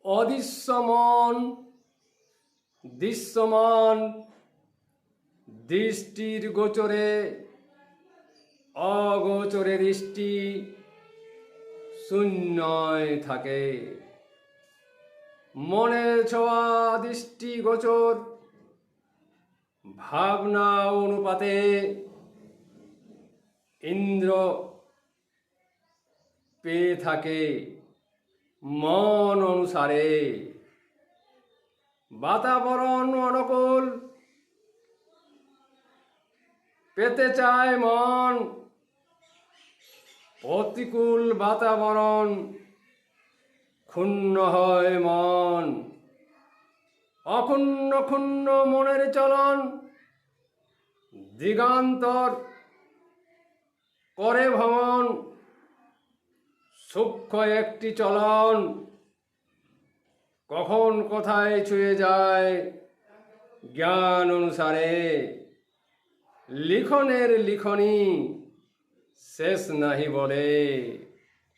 অদৃশ্যমান দৃশ্যমান দৃষ্টির গোচরে অগোচরে দৃষ্টি শূন্যয় থাকে। মনের ছোঁয়া দৃষ্টি গোচর ভাবনা অনুপাতে ইন্দ্র পেয়ে থাকে মন অনুসারে। বাতাবরণ অনুকূল পেতে চায় মন, প্রতিকূল বাতাবরণ ক্ষুণ্ণ হয় মন। অক্ষুণ্ণ ক্ষুণ্ণ মনের চলন দিগান্তর করে ভ্রমণ। সূক্ষ্ম একটি চলন কখন কোথায় ছুঁয়ে যায় জ্ঞান অনুসারে। লিখনের লিখনি শেষ নাহি বলে।